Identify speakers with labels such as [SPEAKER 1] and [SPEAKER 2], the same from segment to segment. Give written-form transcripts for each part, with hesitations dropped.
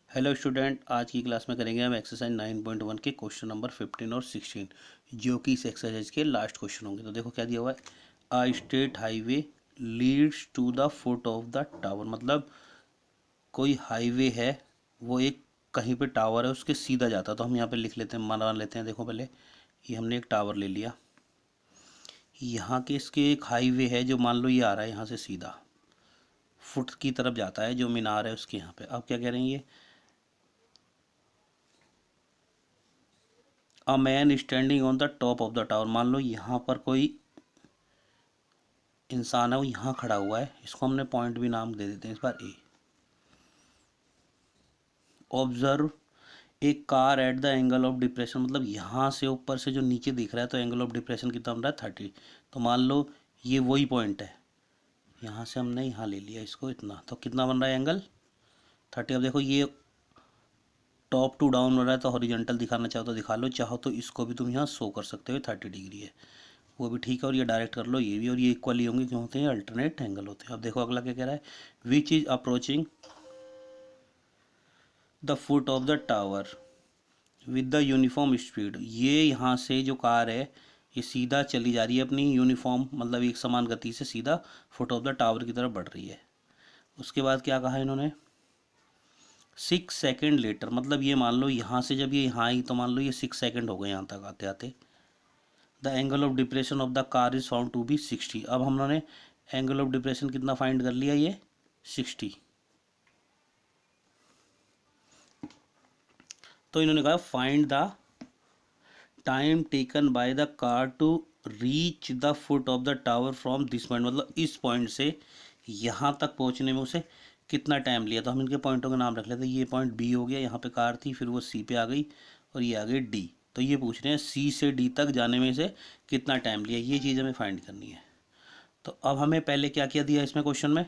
[SPEAKER 1] Hello student, आज की class में करेंगे हम एक्सरसाइज 9.1 के क्वेश्चन नंबर 15 और 16, जो कि इस एक्सरसाइज के लास्ट क्वेश्चन होंगे। तो देखो क्या दिया हुआ है, a state highway leads to the foot of the tower. मतलब कोई हाईवे है, वो एक कहीं पे टावर है, उसके सीधा जाता है। तो हम यहाँ पे लिख लेते हैं, मान लेते हैं। देखो पहले ये हमने एक टावर ले लिया, यहाँ के इसके एक हाईवे है जो मान लो ये आ रहा है यहाँ से सीधा फुट की तरफ जाता है, जो मीनार है उसके यहाँ पे। अब क्या कह रहे हैं ये, a man standing on the top of the tower. मान लो यहाँ पर कोई इंसान है, वो यहाँ खड़ा हुआ है, इसको हमने पॉइंट भी नाम दे देते हैं इस बार ए। Observe a car at the angle of depression. मतलब यहाँ से ऊपर से जो नीचे दिख रहा है, तो एंगल ऑफ डिप्रेशन कितना बन रहा है 30। तो मान लो ये वही पॉइंट है, यहाँ से हमने यहाँ ले लिया इसको इतना, तो कितना बन रहा है एंगल 30। अब देखो ये टॉप टू डाउन हो रहा है, तो हॉरिजॉन्टल दिखाना चाहो तो दिखा लो, चाहो तो इसको भी तुम यहाँ शो कर सकते हो, 30 डिग्री है, वो भी ठीक है। और ये डायरेक्ट कर लो ये भी, और ये इक्वली होंगे, क्यों होते हैं, अल्टरनेट एंगल होते हैं। अब देखो अगला क्या कह रहा है, which is approaching the foot of the tower with the uniform speed. ये यहाँ से जो कार है, ये सीधा चली जा रही है अपनी यूनिफॉर्म, मतलब एक समान गति से सीधा फुट ऑफ द टावर की तरफ बढ़ रही है। उसके बाद क्या कहा इन्होंने, 6 सेकेंड लेटर। मतलब ये मान लो यहाँ से जब ये यहाँ आई, तो मान लो ये 6 सेकेंड हो गए यहाँ तक आते आते। The angle of depression of the car is found to be 60। अब हमने एंगल ऑफ डिप्रेशन कितना फाइंड कर लिया, ये 60। तो इन्होंने कहा find the time taken by the car to reach the foot of the tower from this point. मतलब इस पॉइंट से यहाँ तक पहुँचने में उसे कितना टाइम लिया। तो हम इनके पॉइंटों का नाम रख लेते हैं। ये पॉइंट बी हो गया, यहाँ पे कार थी, फिर वो सी पे आ गई, और ये आ गई डी। तो ये पूछ रहे हैं सी से डी तक जाने में से कितना टाइम लिया, ये चीज़ हमें फाइंड करनी है। तो अब हमें पहले क्या क्या दिया इसमें क्वेश्चन में,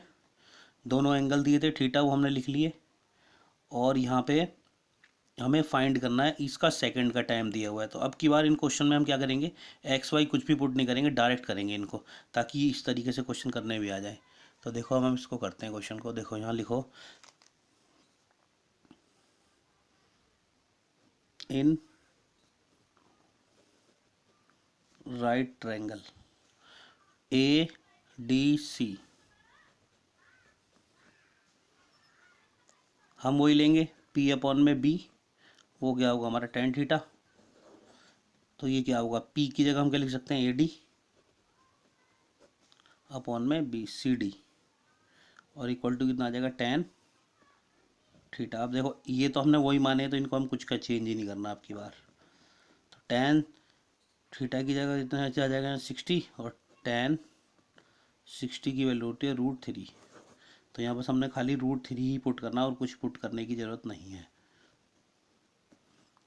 [SPEAKER 1] दोनों एंगल दिए थे, थीटा वो हमने लिख लिए, और यहाँ पे हमें फाइंड करना है इसका सेकंड का टाइम दिया हुआ है। तो अब की बार इन क्वेश्चन में हम क्या करेंगे, एक्स वाई कुछ भी पुट नहीं करेंगे, डायरेक्ट करेंगे इनको, ताकि इस तरीके से क्वेश्चन करने भी आ जाए। तो देखो हम इसको करते हैं क्वेश्चन को। देखो यहाँ लिखो, in right triangle A D C, हम वही लेंगे पी अपॉन में बी, वो क्या होगा हमारा टेन थीटा। तो ये क्या होगा, पी की जगह हम क्या लिख सकते हैं, ए डी अपॉन में बी सी डी, और इक्वल टू कितना आ जाएगा, टेन थीटा। अब देखो ये तो हमने वही माने, तो इनको हम कुछ का चेंज ही नहीं करना आपकी बार। तो टेन थीटा की जगह कितना आ जाएगा 60, और टेन 60 की वैल्यू होती है √3। तो यहाँ बस हमने खाली √3 ही पुट करना, और कुछ पुट करने की ज़रूरत नहीं है।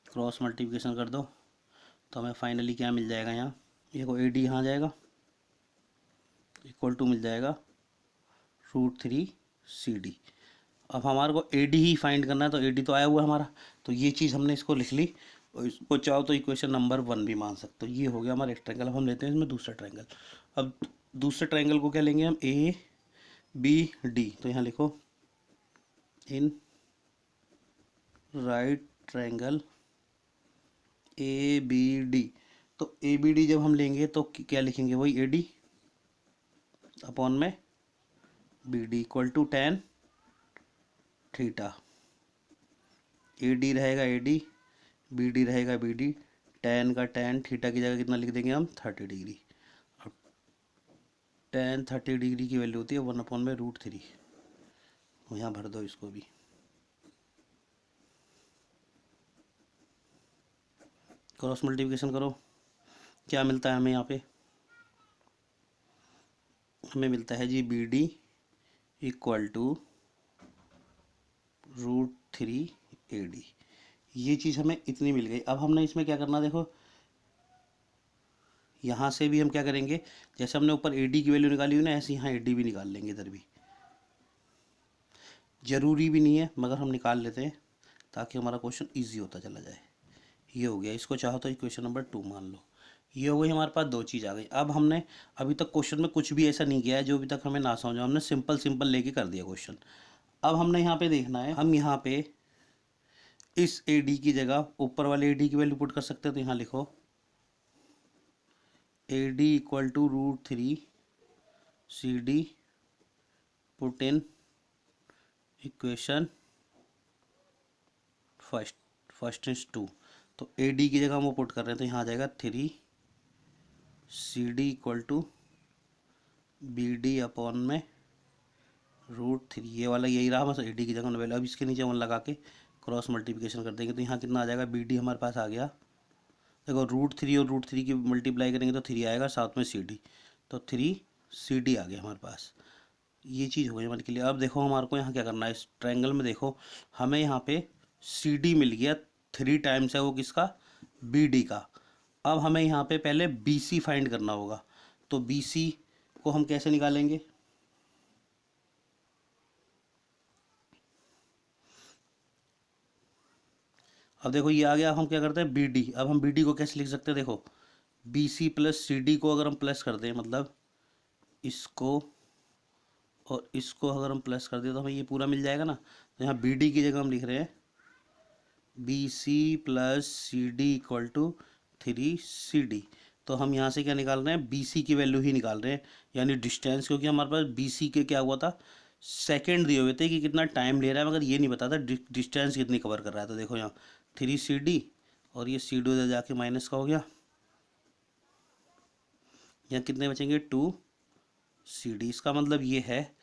[SPEAKER 1] क्रॉस मल्टीप्लिकेशन कर दो, तो हमें फाइनली क्या मिल जाएगा, यहाँ ये को ए डी यहाँ आ जाएगा, इक्वल टू मिल जाएगा √3 CD। अब हमारे को ए डी ही फाइंड करना है, तो ए डी तो आया हुआ है हमारा, तो ये चीज़ हमने इसको लिख ली, और इसको चाहो तो इक्वेशन नंबर 1 भी मान सकते हो। ये हो गया हमारा एक ट्रायंगल। अब हम लेते हैं इसमें दूसरा ट्रायंगल। अब दूसरे ट्रायंगल को क्या लेंगे हम, ए बी डी। तो यहाँ लिखो, in right triangle A B D. तो ए बी डी जब हम लेंगे तो क्या लिखेंगे, वही ए डी अपॉन में B D equal to tan theta. A D रहेगा ए डी, बी डी रहेगा बी डी, टेन का टेन, थीटा की जगह कितना लिख देंगे हम, 30 डिग्री। अब टेन 30 डिग्री की वैल्यू होती है 1 अपॉन में √3। यहाँ भर दो इसको भी, क्रॉस मल्टीप्लिकेशन करो, क्या मिलता है हमें यहाँ पे, हमें मिलता है जी B D equal to √3 AD। ये चीज़ हमें इतनी मिल गई। अब हमने इसमें क्या करना, देखो यहाँ से भी हम क्या करेंगे, जैसे हमने ऊपर ए डी की वैल्यू निकाली हुई ना, ऐसे यहाँ ए डी भी निकाल लेंगे इधर भी। ज़रूरी भी नहीं है, मगर हम निकाल लेते हैं ताकि हमारा क्वेश्चन ईजी होता चला जाए। ये हो गया, इसको चाहो तो इक्वेशन नंबर 2 मान लो। ये हो गई, हमारे पास दो चीज़ आ गई। अब हमने अभी तक क्वेश्चन में कुछ भी ऐसा नहीं किया है जो अभी तक हमें ना समझा, हमने सिंपल सिंपल लेके कर दिया क्वेश्चन। अब हमने यहाँ पे देखना है, हम यहाँ पे इस ए डी की जगह ऊपर वाले ए डी की वैल्यू पुट कर सकते हैं, तो यहाँ लिखो A D equal to √3 C D, put in equation first is 2। तो ए डी की जगह हम वो पुट कर रहे हैं, तो यहाँ आ जाएगा 3 C D equal to B D upon में √3। ये वाला यही रहा, बस ए डी की जगह वैल्यू। अब इसके नीचे 1 लगा के क्रॉस मल्टीप्लिकेशन कर देंगे, तो यहाँ कितना आ जाएगा, बी डी हमारे पास आ गया। देखो √3 और √3 की मल्टीप्लाई करेंगे तो 3 आएगा, साथ में सी डी, तो 3 सी डी आ गया हमारे पास। ये चीज़ हो गई हमारे के लिए। अब देखो हमारे को यहाँ क्या करना है, इस ट्रायंगल में देखो हमें यहाँ पे सी डी मिल गया, 3 टाइम्स है वो किसका, बी डी का। अब हमें यहाँ पे पहले बी सी फाइंड करना होगा, तो बी सी को हम कैसे निकालेंगे, अब देखो ये आ गया। अब हम क्या करते हैं, बी डी। अब हम बी डी को कैसे लिख सकते हैं, देखो B C plus C D को अगर हम प्लस कर दें, मतलब इसको और इसको अगर हम प्लस कर दें तो हमें ये पूरा मिल जाएगा ना। तो यहाँ बी डी की जगह हम लिख रहे हैं B C plus C D equal to 3 C D. तो हम यहाँ से क्या निकाल रहे हैं, बी सी की वैल्यू ही निकाल रहे हैं, यानी डिस्टेंस, क्योंकि हमारे पास बी सी के क्या हुआ था, सेकंड दिए हुए थे कि कितना टाइम ले रहा है, मगर ये नहीं पता था डिस्टेंस कितनी कवर कर रहा है। तो देखो यहाँ 3 सी डी और ये सी डी उधर जाके माइनस का हो गया, यहाँ कितने बचेंगे 2 सी डी। इसका मतलब ये है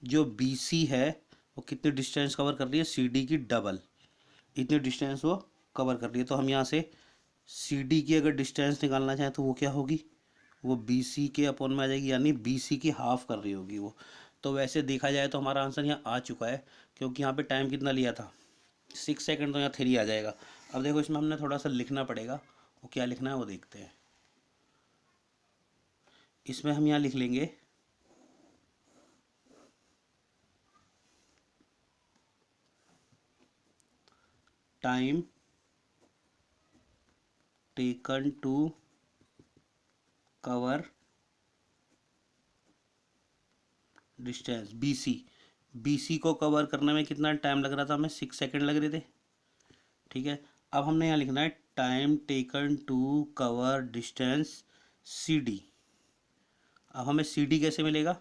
[SPEAKER 1] जो बी सी है वो कितनी डिस्टेंस कवर कर रही है, सी डी की डबल, इतनी डिस्टेंस वो कवर कर रही है। तो हम यहाँ से सी डी की अगर डिस्टेंस निकालना चाहें तो वो क्या होगी, वो बी सी के अपॉन में आ जाएगी, यानी बी सी की हाफ कर रही होगी वो। तो वैसे देखा जाए तो हमारा आंसर यहाँ आ चुका है, क्योंकि यहाँ पे टाइम कितना लिया था, 6 सेकंड, तो यहाँ 3 आ जाएगा। अब देखो इसमें हमने थोड़ा सा लिखना पड़ेगा, वो क्या लिखना है वो देखते हैं। इसमें हम यहाँ लिख लेंगे time taken to cover distance B C. B C को कवर करने में कितना टाइम लग रहा था, हमें 6 सेकंड लग रहे थे, ठीक है। अब हमने यहाँ लिखना है time taken to cover distance C D. अब हमें सी डी कैसे मिलेगा,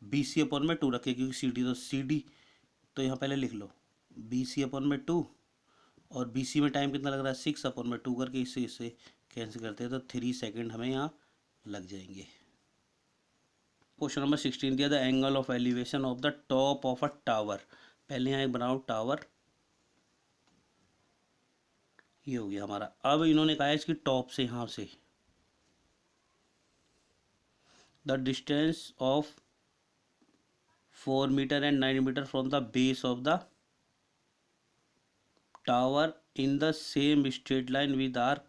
[SPEAKER 1] बी सी अपॉन में 2 रखे, क्योंकि सी डी, तो सी डी तो यहाँ पहले लिख लो बी सी अपॉन में 2, और बी सी में टाइम कितना लग रहा है 6 अपॉन में 2 करके इससे कैंसिल करते हैं, तो 3 सेकंड हमें यहाँ लग जाएंगे। क्वेश्चन नंबर 16 दिया, the angle of elevation of the top of a tower. पहले यहाँ एक बनाओ टावर, ये हो गया हमारा। अब इन्होंने कहा है इसकी टॉप से यहाँ से the distance of 4 metre and 9 metre from the base of the tower in the same straight line with are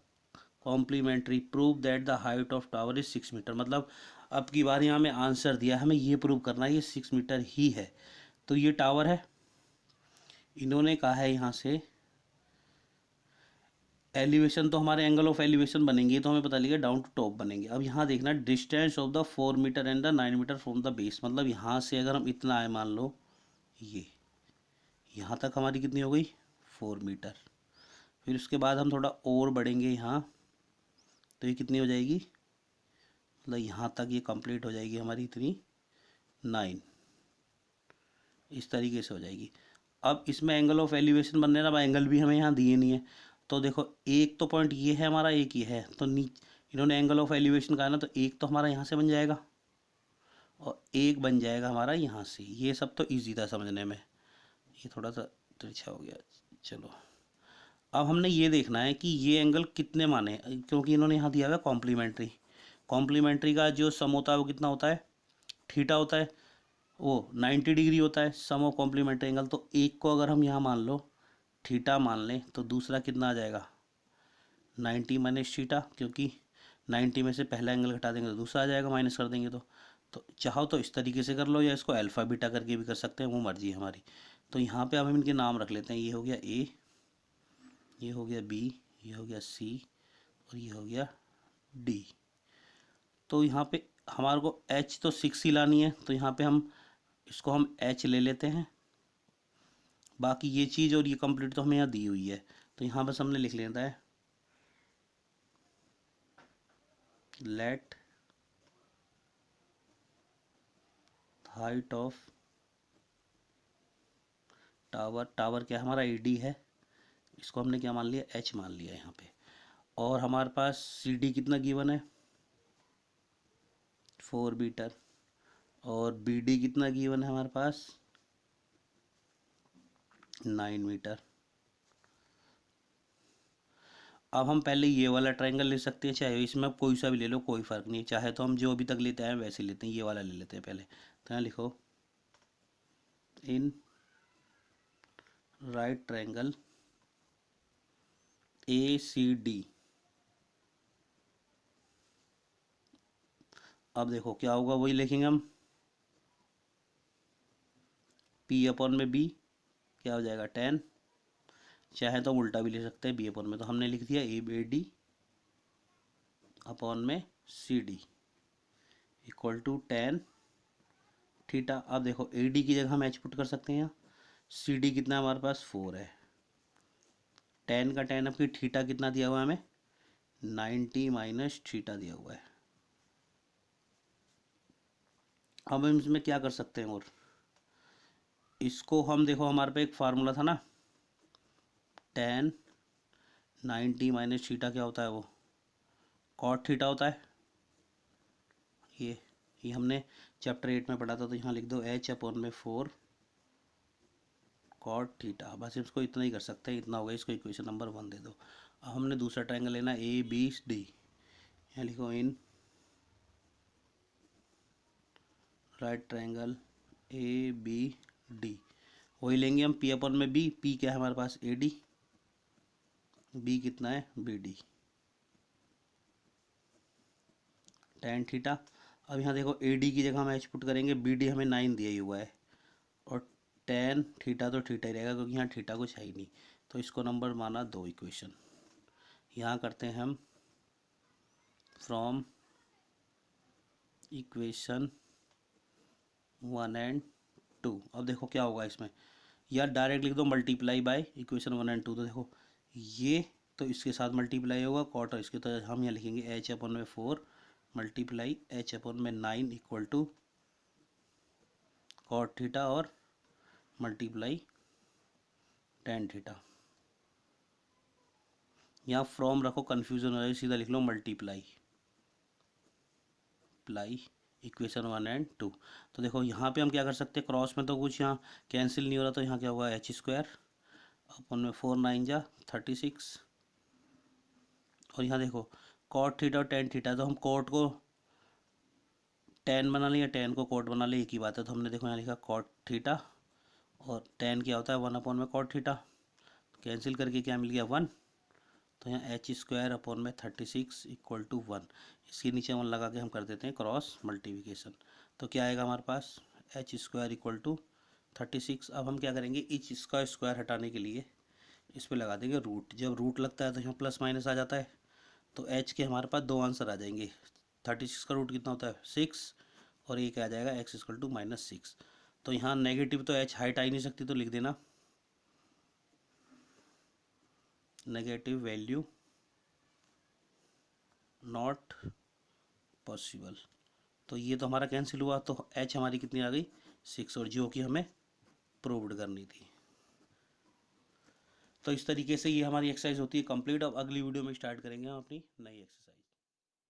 [SPEAKER 1] complementary, prove that the height of tower is 6 metre. मतलब अब की बार यहाँ में आंसर दिया, हमें ये प्रूव करना है ये 6 मीटर ही है। तो ये टावर है, इन्होंने कहा है यहाँ से एलिवेशन, तो हमारे एंगल ऑफ एलिवेशन बनेंगे, तो हमें पता लगेगा डाउन टू टॉप बनेंगे। अब यहाँ देखना distance of the 4 metre and the 9 metre from the base, मतलब यहाँ से अगर हम इतना आए, मान लो ये यहाँ तक हमारी कितनी हो गई 4 मीटर, फिर उसके बाद हम थोड़ा और बढ़ेंगे यहाँ, तो ये कितनी हो जाएगी, मतलब यहाँ तक ये कंप्लीट हो जाएगी हमारी इतनी 9, इस तरीके से हो जाएगी। अब इसमें एंगल ऑफ एलिवेशन बनने ना, एंगल भी हमें यहाँ दिए नहीं है, तो देखो एक तो पॉइंट ये है हमारा, एक ये है, तो इन्होंने एंगल ऑफ एलिवेशन कहा ना, तो एक तो हमारा यहाँ से बन जाएगा और एक बन जाएगा हमारा यहाँ से। ये सब तो इजी था समझने में, ये थोड़ा सा तिरछा हो गया। चलो अब हमने ये देखना है कि ये एंगल कितने माने, क्योंकि इन्होंने यहाँ दिया हुआ कॉम्प्लीमेंट्री। कॉम्प्लीमेंट्री का जो सम होता है वो कितना होता है, थीटा होता है, वो 90 डिग्री होता है सम ऑफ कॉम्प्लीमेंट्री एंगल। तो एक को अगर हम यहाँ मान लो थीटा मान लें, तो दूसरा कितना आ जाएगा 90 माइनस थीटा, क्योंकि 90 में से पहला एंगल घटा देंगे तो दूसरा आ जाएगा, माइनस कर देंगे तो चाहो तो इस तरीके से कर लो, या इसको अल्फ़ा बीटा करके भी कर सकते हैं, वो मर्जी है हमारी। तो यहाँ पे अब हम इनके नाम रख लेते हैं, ये हो गया ए, ये हो गया बी, ये हो गया सी और ये हो गया डी। तो यहाँ पे हमारे को एच तो 6 ही लानी है, तो यहाँ पे हम इसको हम एच ले लेते हैं, बाकी ये चीज़ और ये कंप्लीट तो हमें यहाँ दी हुई है, तो यहाँ बस हमने लिख लेना है let height of tower, tower क्या हमारा एडी है, इसको हमने क्या मान लिया, एच मान लिया यहाँ पे। और हमारे पास सी डी कितना गिवन है, 4 मीटर। और बी डी कितना गिवन है हमारे पास, 9 मीटर। अब हम पहले ये वाला ट्रायंगल ले सकते हैं, चाहे इसमें आप कोई सा भी ले लो, कोई फ़र्क नहीं, चाहे तो हम जो अभी तक लेते आए वैसे लेते हैं, ये वाला ले लेते हैं पहले। तो यहाँ लिखो in right triangle A C D. अब देखो क्या होगा, वही लिखेंगे हम, पी अपॉन में बी क्या हो जाएगा 10, चाहे तो उल्टा भी ले सकते हैं बी अपॉन में, तो हमने लिख दिया ए बी डी अपॉन में सी डी इक्वल टू 10 थीटा। अब देखो ए डी की जगह हम एच पुट कर सकते हैं, यहाँ सी डी कितना हमारे पास 4 है, 10 का 10 अब की थीटा कितना दिया हुआ है हमें 90 माइनस थीटा दिया हुआ है। अब हम इसमें क्या कर सकते हैं, और इसको हम देखो हमारे पे एक फार्मूला था ना 10 90 माइनस थीटा क्या होता है, वो कॉट थीटा होता है। ये हमने चैप्टर 8 में पढ़ा था, तो यहाँ लिख दो एच अपॉन में 4 कॉट थीटा। बस इसको इतना ही कर सकते हैं, इतना होगा, इसको इक्वेशन नंबर 1 दे दो। अब हमने दूसरा ट्रायंगल लेना ए बी डी, यहाँ लिखो in right triangle A B D, वही लेंगे हम पी अपॉन में बी, पी क्या है हमारे पास ए डी, बी कितना है बी डी, tan थीटा। अब यहाँ देखो ए डी की जगह हम एच पुट करेंगे, बी डी हमें 9 दिया ही हुआ है, और tan थीटा तो थीटा ही रहेगा क्योंकि यहाँ थीटा कुछ है ही नहीं, तो इसको नंबर माना 2 इक्वेशन। यहाँ करते हैं हम फ्रॉम इक्वेशन 1 एंड 2। अब देखो क्या होगा इसमें, या डायरेक्ट लिख दो मल्टीप्लाई बाय इक्वेशन 1 एंड 2। तो देखो ये तो इसके साथ मल्टीप्लाई होगा कॉट, और इसके तो हम यहाँ लिखेंगे एच अपन में 4 मल्टीप्लाई एच अपन में 9 इक्वल टू कॉट थीटा और मल्टीप्लाई tan थीटा। यहाँ फ्रॉम रखो, कन्फ्यूजन हो जाए, सीधा लिख लो मल्टीप्लाई इक्वेशन 1 एंड 2। तो देखो यहाँ पे हम क्या कर सकते हैं, क्रॉस में तो कुछ यहाँ कैंसिल नहीं हो रहा, तो यहाँ क्या होगा एच स्क्वायर अपन में 4 9 जा 36, और यहाँ देखो कॉट थीटा और tan थीटा, तो हम कॉट को tan बना लिया, tan को कॉट बना लिया, एक ही बात है। तो हमने देखो यहाँ लिखा कॉट थीटा, और tan क्या होता है 1 अपॉन में कॉट थीटा, कैंसिल करके क्या मिल गया 1, तो यहाँ एच स्क्वायर अपॉन में 36 इक्वल टू 1, इसके नीचे 1 लगा के हम कर देते हैं क्रॉस मल्टीप्लिकेशन। तो क्या आएगा हमारे पास एच स्क्वायर इक्वल टू 36। अब हम क्या करेंगे, इच इसका स्क्वायर हटाने के लिए इस पर लगा देंगे रूट, जब रूट लगता है तो यहाँ प्लस माइनस आ जाता है, तो एच के हमारे पास 2 आंसर आ जाएंगे। 36 का रूट कितना होता है 6, और एक आ जाएगा एक्स इक्वल टू -6। तो यहाँ नेगेटिव तो एच हाइट आ ही नहीं सकती, तो लिख देना नेगेटिव वैल्यू नॉट पॉसिबल। तो ये तो हमारा कैंसिल हुआ, तो एच हमारी कितनी आ गई 6, और जो कि हमें प्रूव्ड करनी थी। तो इस तरीके से ये हमारी एक्सरसाइज होती है कंप्लीट। अब अगली वीडियो में स्टार्ट करेंगे हम अपनी नई एक्सरसाइज।